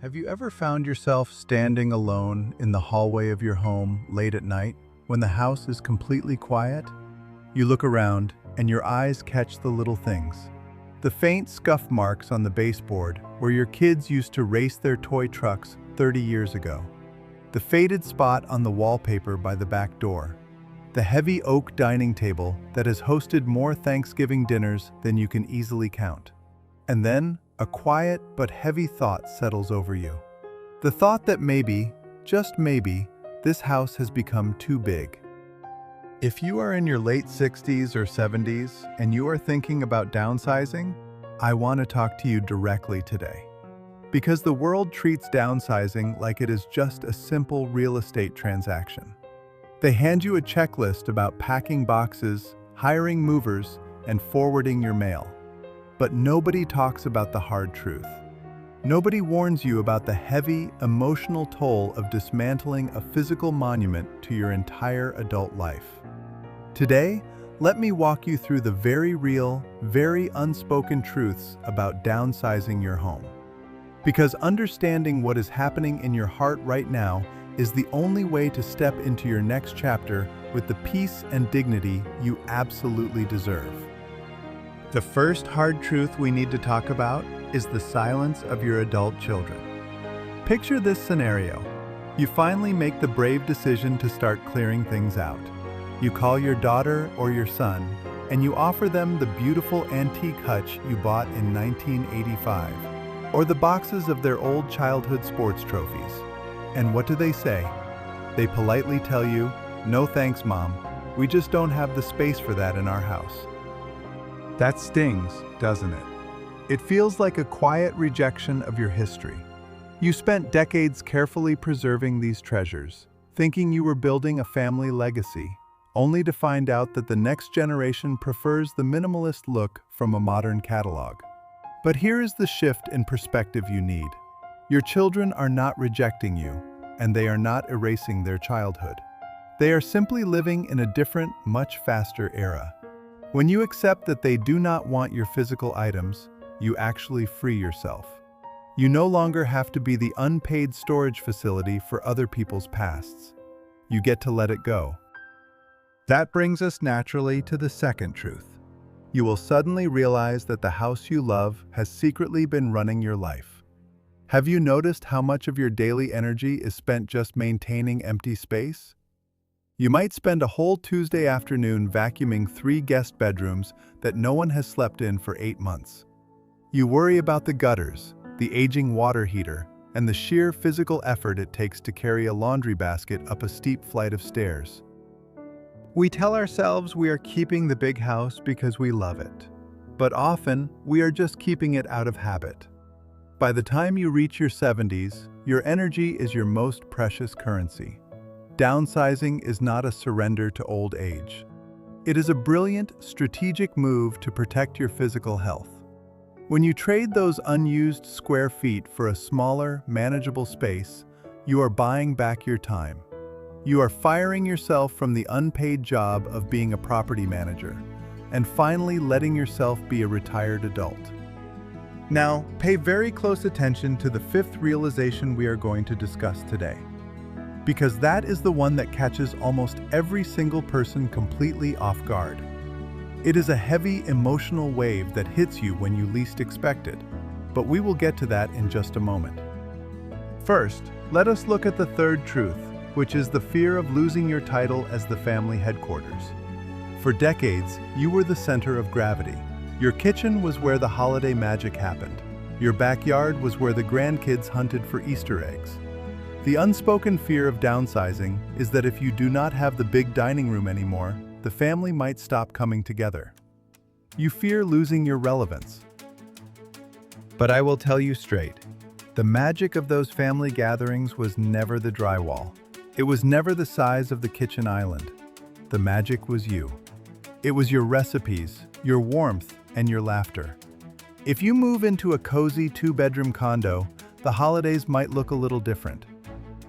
Have you ever found yourself standing alone in the hallway of your home late at night when the house is completely quiet? You look around and your eyes catch the little things. The faint scuff marks on the baseboard where your kids used to race their toy trucks 30 years ago. The faded spot on the wallpaper by the back door. The heavy oak dining table that has hosted more Thanksgiving dinners than you can easily count. And then, a quiet but heavy thought settles over you. The thought that maybe, just maybe, this house has become too big. If you are in your late 60s or 70s and you are thinking about downsizing, I want to talk to you directly today. Because the world treats downsizing like it is just a simple real estate transaction. They hand you a checklist about packing boxes, hiring movers, and forwarding your mail. But nobody talks about the hard truth. Nobody warns you about the heavy, emotional toll of dismantling a physical monument to your entire adult life. Today, let me walk you through the very real, very unspoken truths about downsizing your home. Because understanding what is happening in your heart right now is the only way to step into your next chapter with the peace and dignity you absolutely deserve. The first hard truth we need to talk about is the silence of your adult children. Picture this scenario. You finally make the brave decision to start clearing things out. You call your daughter or your son, and you offer them the beautiful antique hutch you bought in 1985, or the boxes of their old childhood sports trophies. And what do they say? They politely tell you, "No thanks, Mom. We just don't have the space for that in our house." That stings, doesn't it? It feels like a quiet rejection of your history. You spent decades carefully preserving these treasures, thinking you were building a family legacy, only to find out that the next generation prefers the minimalist look from a modern catalog. But here is the shift in perspective you need. Your children are not rejecting you, and they are not erasing their childhood. They are simply living in a different, much faster era. When you accept that they do not want your physical items, you actually free yourself. You no longer have to be the unpaid storage facility for other people's pasts. You get to let it go. That brings us naturally to the second truth. You will suddenly realize that the house you love has secretly been running your life. Have you noticed how much of your daily energy is spent just maintaining empty space? You might spend a whole Tuesday afternoon vacuuming 3 guest bedrooms that no one has slept in for 8 months. You worry about the gutters, the aging water heater, and the sheer physical effort it takes to carry a laundry basket up a steep flight of stairs. We tell ourselves we are keeping the big house because we love it, but often we are just keeping it out of habit. By the time you reach your 70s, your energy is your most precious currency. Downsizing is not a surrender to old age. It is a brilliant, strategic move to protect your physical health. When you trade those unused square feet for a smaller, manageable space, you are buying back your time. You are firing yourself from the unpaid job of being a property manager, and finally letting yourself be a retired adult. Now, pay very close attention to the fifth realization we are going to discuss today. Because that is the one that catches almost every single person completely off guard. It is a heavy emotional wave that hits you when you least expect it, but we will get to that in just a moment. First, let us look at the third truth, which is the fear of losing your title as the family headquarters. For decades, you were the center of gravity. Your kitchen was where the holiday magic happened. Your backyard was where the grandkids hunted for Easter eggs. The unspoken fear of downsizing is that if you do not have the big dining room anymore, the family might stop coming together. You fear losing your relevance. But I will tell you straight, the magic of those family gatherings was never the drywall. It was never the size of the kitchen island. The magic was you. It was your recipes, your warmth, and your laughter. If you move into a cozy 2-bedroom condo, the holidays might look a little different.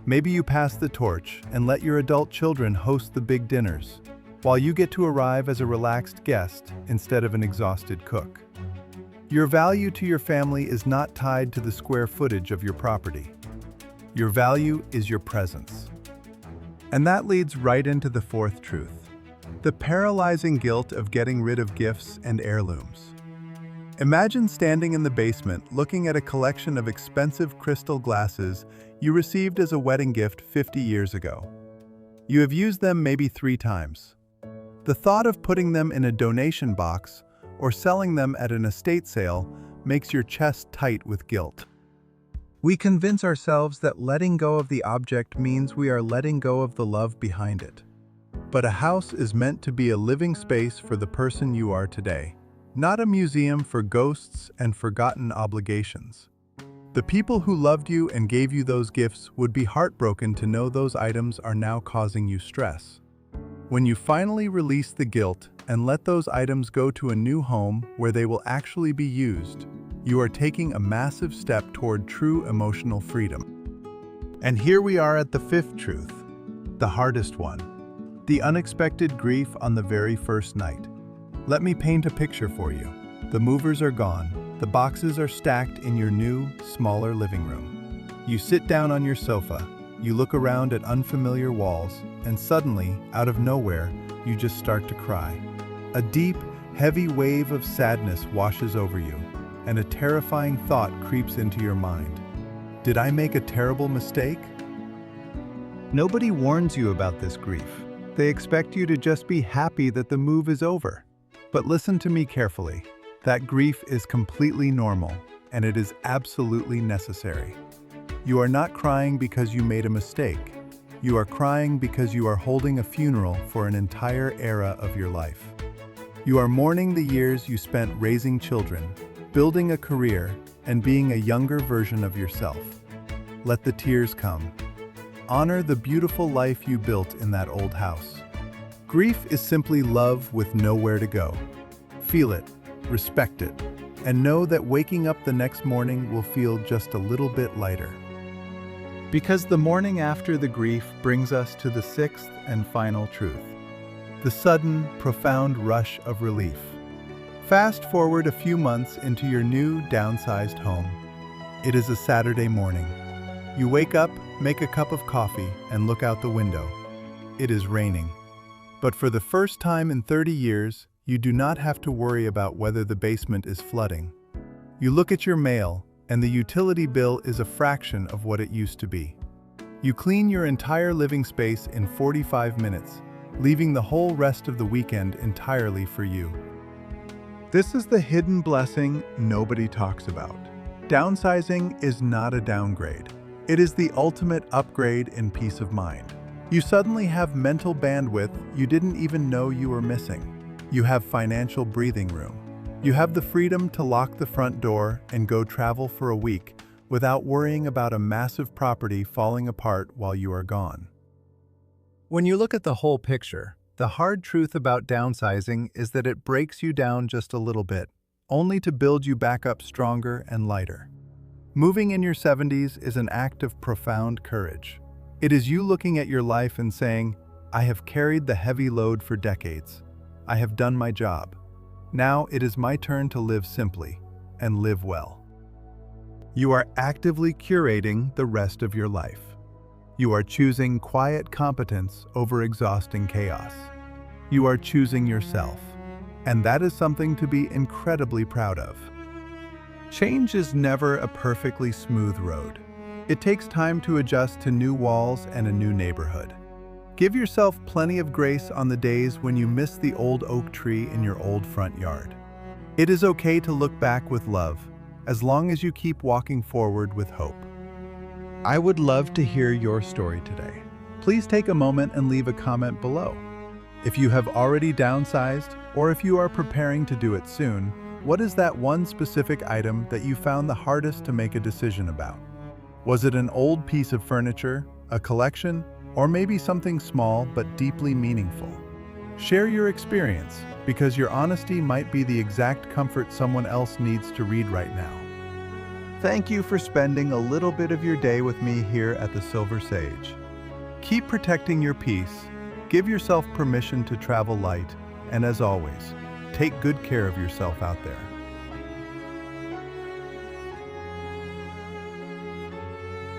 Maybe you pass the torch and let your adult children host the big dinners, while you get to arrive as a relaxed guest instead of an exhausted cook. Your value to your family is not tied to the square footage of your property. Your value is your presence. And that leads right into the fourth truth: the paralyzing guilt of getting rid of gifts and heirlooms. Imagine standing in the basement looking at a collection of expensive crystal glasses you received as a wedding gift 50 years ago. You have used them maybe 3 times. The thought of putting them in a donation box or selling them at an estate sale makes your chest tight with guilt. We convince ourselves that letting go of the object means we are letting go of the love behind it. But a house is meant to be a living space for the person you are today, not a museum for ghosts and forgotten obligations. The people who loved you and gave you those gifts would be heartbroken to know those items are now causing you stress. When you finally release the guilt and let those items go to a new home where they will actually be used, you are taking a massive step toward true emotional freedom. And here we are at the fifth truth, the hardest one: the unexpected grief on the very first night. Let me paint a picture for you. The movers are gone. The boxes are stacked in your new, smaller living room. You sit down on your sofa, you look around at unfamiliar walls, and suddenly, out of nowhere, you just start to cry. A deep, heavy wave of sadness washes over you, and a terrifying thought creeps into your mind. Did I make a terrible mistake? Nobody warns you about this grief. They expect you to just be happy that the move is over. But listen to me carefully. That grief is completely normal, and it is absolutely necessary. You are not crying because you made a mistake. You are crying because you are holding a funeral for an entire era of your life. You are mourning the years you spent raising children, building a career, and being a younger version of yourself. Let the tears come. Honor the beautiful life you built in that old house. Grief is simply love with nowhere to go. Feel it, respect it, and know that waking up the next morning will feel just a little bit lighter. Because the morning after the grief brings us to the sixth and final truth: the sudden, profound rush of relief. Fast forward a few months into your new, downsized home. It is a Saturday morning. You wake up, make a cup of coffee, and look out the window. It is raining. But for the first time in 30 years, you do not have to worry about whether the basement is flooding. You look at your mail, and the utility bill is a fraction of what it used to be. You clean your entire living space in 45 minutes, leaving the whole rest of the weekend entirely for you. This is the hidden blessing nobody talks about. Downsizing is not a downgrade. It is the ultimate upgrade in peace of mind. You suddenly have mental bandwidth you didn't even know you were missing. You have financial breathing room. You have the freedom to lock the front door and go travel for a week without worrying about a massive property falling apart while you are gone. When you look at the whole picture, the hard truth about downsizing is that it breaks you down just a little bit, only to build you back up stronger and lighter. Moving in your 70s is an act of profound courage. It is you looking at your life and saying, "I have carried the heavy load for decades. I have done my job. Now it is my turn to live simply and live well." You are actively curating the rest of your life. You are choosing quiet competence over exhausting chaos. You are choosing yourself, and that is something to be incredibly proud of. Change is never a perfectly smooth road. It takes time to adjust to new walls and a new neighborhood. Give yourself plenty of grace on the days when you miss the old oak tree in your old front yard. It is okay to look back with love, as long as you keep walking forward with hope. I would love to hear your story today. Please take a moment and leave a comment below. If you have already downsized, or if you are preparing to do it soon, what is that one specific item that you found the hardest to make a decision about? Was it an old piece of furniture, a collection, or maybe something small but deeply meaningful? Share your experience, because your honesty might be the exact comfort someone else needs to read right now. Thank you for spending a little bit of your day with me here at the Silver Sage. Keep protecting your peace, give yourself permission to travel light, and as always, take good care of yourself out there.